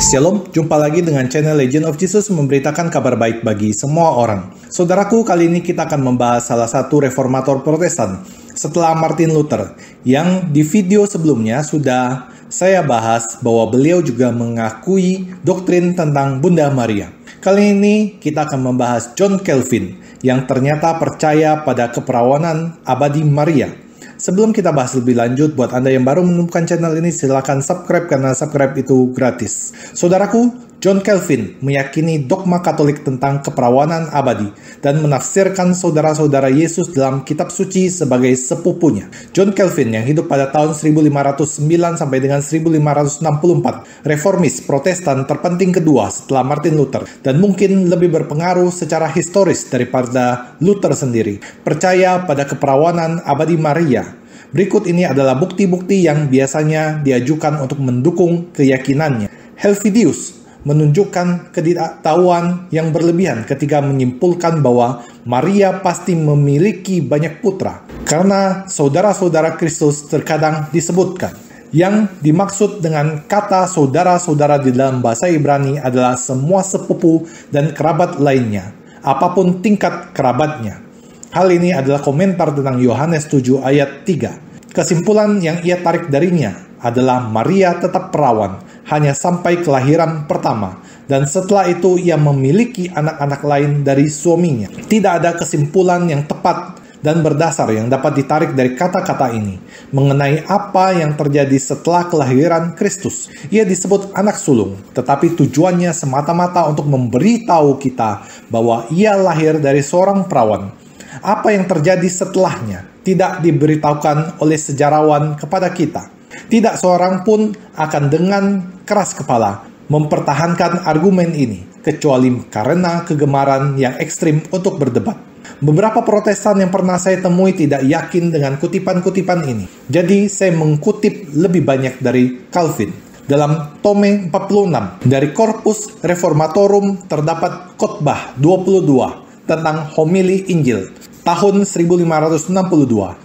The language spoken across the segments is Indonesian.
Shalom, jumpa lagi dengan channel Legend of Jesus memberitakan kabar baik bagi semua orang. Saudaraku, kali ini kita akan membahas salah satu reformator Protestan setelah Martin Luther, yang di video sebelumnya sudah saya bahas bahwa beliau juga mengakui doktrin tentang Bunda Maria. Kali ini kita akan membahas John Calvin yang ternyata percaya pada keperawanan abadi Maria. Sebelum kita bahas lebih lanjut, buat Anda yang baru menemukan channel ini, silakan subscribe karena subscribe itu gratis. Saudaraku, John Calvin meyakini dogma Katolik tentang keperawanan abadi dan menafsirkan saudara-saudara Yesus dalam kitab suci sebagai sepupunya. John Calvin yang hidup pada tahun 1509 sampai dengan 1564, reformis Protestan terpenting kedua setelah Martin Luther dan mungkin lebih berpengaruh secara historis daripada Luther sendiri. Percaya pada keperawanan abadi Maria. Berikut ini adalah bukti-bukti yang biasanya diajukan untuk mendukung keyakinannya. Helvidius menunjukkan ketidaktahuan yang berlebihan ketika menyimpulkan bahwa Maria pasti memiliki banyak putra, karena saudara-saudara Kristus terkadang disebutkan. Yang dimaksud dengan kata saudara-saudara di dalam bahasa Ibrani adalah semua sepupu dan kerabat lainnya, apapun tingkat kerabatnya. Hal ini adalah komentar tentang Yohanes 7 ayat 3. Kesimpulan yang ia tarik darinya adalah Maria tetap perawan hanya sampai kelahiran pertama, dan setelah itu ia memiliki anak-anak lain dari suaminya. Tidak ada kesimpulan yang tepat dan berdasar yang dapat ditarik dari kata-kata ini mengenai apa yang terjadi setelah kelahiran Kristus. Ia disebut anak sulung, tetapi tujuannya semata-mata untuk memberitahu kita bahwa ia lahir dari seorang perawan. Apa yang terjadi setelahnya tidak diberitahukan oleh sejarawan kepada kita. Tidak seorang pun akan dengan keras kepala mempertahankan argumen ini, kecuali karena kegemaran yang ekstrim untuk berdebat. Beberapa Protestan yang pernah saya temui tidak yakin dengan kutipan-kutipan ini. Jadi saya mengutip lebih banyak dari Calvin. Dalam tome 46 dari Corpus Reformatorum terdapat khotbah 22 tentang homili Injil tahun 1562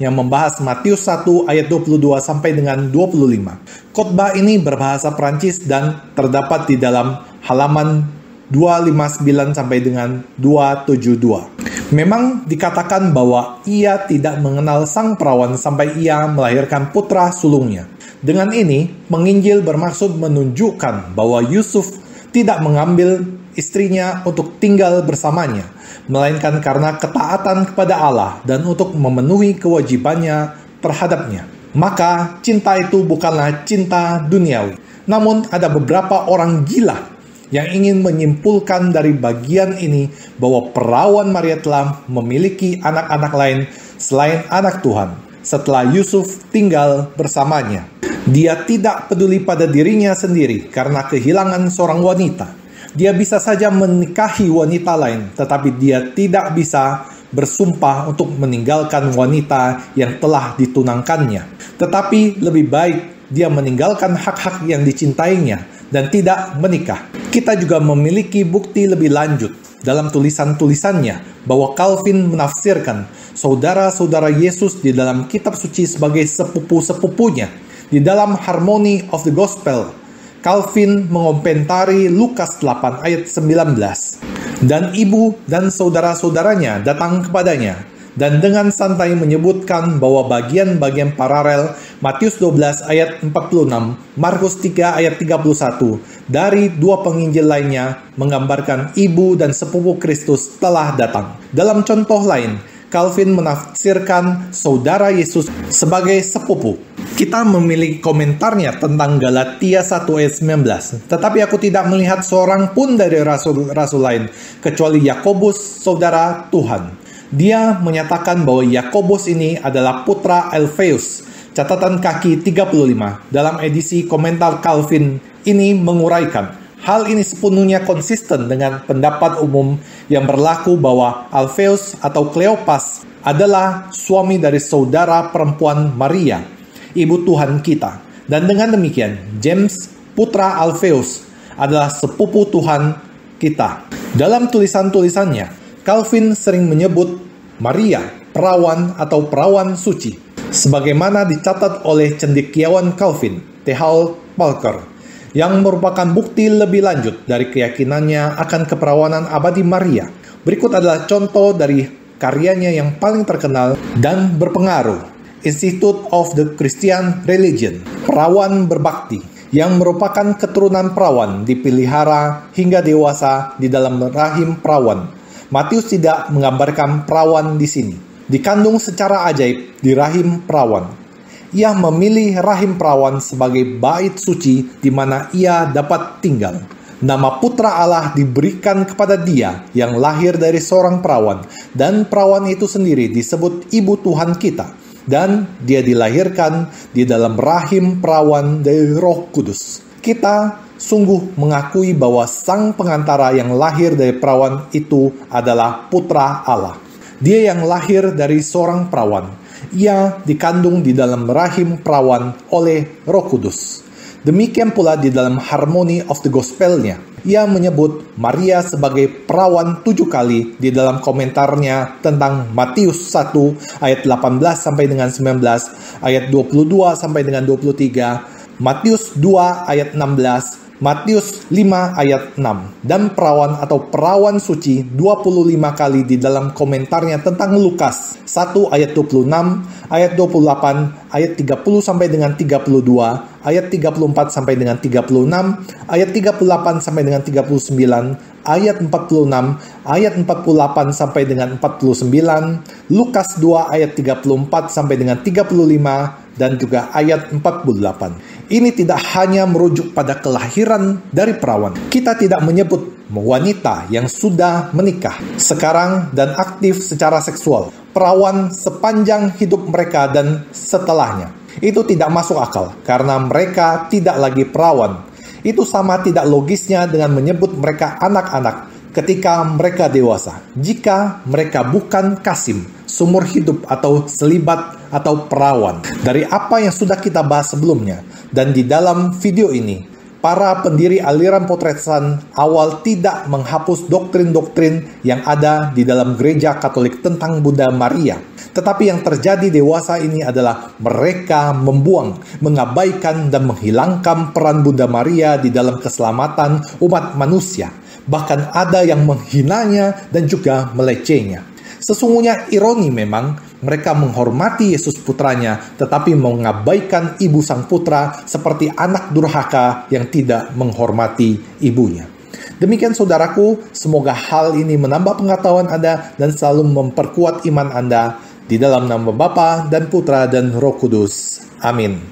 yang membahas Matius 1 ayat 22 sampai dengan 25. Khotbah ini berbahasa Prancis dan terdapat di dalam halaman 259 sampai dengan 272. Memang dikatakan bahwa ia tidak mengenal sang perawan sampai ia melahirkan putra sulungnya. Dengan ini, penginjil bermaksud menunjukkan bahwa Yusuf tidak mengambil istrinya untuk tinggal bersamanya, melainkan karena ketaatan kepada Allah dan untuk memenuhi kewajibannya terhadapnya. Maka cinta itu bukanlah cinta duniawi. Namun ada beberapa orang gila yang ingin menyimpulkan dari bagian ini bahwa perawan Maria telah memiliki anak-anak lain selain anak Tuhan setelah Yusuf tinggal bersamanya. Dia tidak peduli pada dirinya sendiri karena kehilangan seorang wanita. Dia bisa saja menikahi wanita lain, tetapi dia tidak bisa bersumpah untuk meninggalkan wanita yang telah ditunangkannya. Tetapi lebih baik dia meninggalkan hak-hak yang dicintainya dan tidak menikah. Kita juga memiliki bukti lebih lanjut dalam tulisan-tulisannya bahwa Calvin menafsirkan saudara-saudara Yesus di dalam kitab suci sebagai sepupu-sepupunya. Di dalam Harmony of the Gospel, Calvin mengomentari Lukas 8 ayat 19. Dan ibu dan saudara-saudaranya datang kepadanya, dan dengan santai menyebutkan bahwa bagian-bagian paralel Matius 12 ayat 46, Markus 3 ayat 31, dari dua penginjil lainnya menggambarkan ibu dan sepupu Kristus telah datang. Dalam contoh lain, Calvin menafsirkan saudara Yesus sebagai sepupu. Kita memiliki komentarnya tentang Galatia 1 ayat 19. Tetapi aku tidak melihat seorang pun dari rasul-rasul lain, kecuali Yakobus, saudara Tuhan. Dia menyatakan bahwa Yakobus ini adalah putra Alpheus. Catatan kaki 35 dalam edisi komentar Calvin ini menguraikan, hal ini sepenuhnya konsisten dengan pendapat umum yang berlaku bahwa Alpheus atau Kleopas adalah suami dari saudara perempuan Maria, ibu Tuhan kita. Dan dengan demikian, James, putra Alpheus, adalah sepupu Tuhan kita. Dalam tulisan-tulisannya, Calvin sering menyebut Maria perawan atau perawan suci, sebagaimana dicatat oleh cendekiawan Calvin, T. Hall Parker. yang merupakan bukti lebih lanjut dari keyakinannya akan keperawanan abadi Maria. Berikut adalah contoh dari karyanya yang paling terkenal dan berpengaruh. Institute of the Christian Religion, perawan berbakti, yang merupakan keturunan perawan dipelihara hingga dewasa di dalam rahim perawan. Matius tidak menggambarkan perawan di sini. Dikandung secara ajaib di rahim perawan. Ia memilih rahim perawan sebagai bait suci di mana ia dapat tinggal. Nama Putra Allah diberikan kepada dia yang lahir dari seorang perawan, dan perawan itu sendiri disebut Ibu Tuhan kita, dan dia dilahirkan di dalam rahim perawan dari Roh Kudus. Kita sungguh mengakui bahwa sang pengantara yang lahir dari perawan itu adalah Putra Allah. Dia yang lahir dari seorang perawan. Ia dikandung di dalam rahim perawan oleh Roh Kudus. Demikian pula di dalam Harmony of the Gospel-nya. Ia menyebut Maria sebagai perawan 7 kali di dalam komentarnya tentang Matius 1 ayat 18 sampai dengan 19, ayat 22 sampai dengan 23, Matius 2 ayat 16, Matius 5 ayat 6, dan perawan atau perawan suci 25 kali di dalam komentarnya tentang Lukas 1 ayat 26, ayat 28, ayat 30 sampai dengan 32, ayat 34 sampai dengan 36, ayat 38 sampai dengan 39, ayat 46, ayat 48 sampai dengan 49, Lukas 2 ayat 34 sampai dengan 35, dan juga ayat 48. Ini tidak hanya merujuk pada kelahiran dari perawan. Kita tidak menyebut wanita yang sudah menikah sekarang dan aktif secara seksual. Perawan sepanjang hidup mereka dan setelahnya. Itu tidak masuk akal karena mereka tidak lagi perawan. Itu sama tidak logisnya dengan menyebut mereka anak-anak ketika mereka dewasa. Jika mereka bukan kasim, sumur hidup atau selibat atau perawan. Dari apa yang sudah kita bahas sebelumnya dan di dalam video ini, para pendiri aliran Protestan awal tidak menghapus doktrin-doktrin yang ada di dalam gereja Katolik tentang Bunda Maria. Tetapi yang terjadi dewasa ini adalah mereka membuang, mengabaikan dan menghilangkan peran Bunda Maria di dalam keselamatan umat manusia. Bahkan ada yang menghinanya dan juga melecehnya. Sesungguhnya ironi memang, mereka menghormati Yesus putranya, tetapi mengabaikan ibu sang putra seperti anak durhaka yang tidak menghormati ibunya. Demikian saudaraku, semoga hal ini menambah pengetahuan Anda dan selalu memperkuat iman Anda. Di dalam nama Bapa dan Putra dan Roh Kudus. Amin.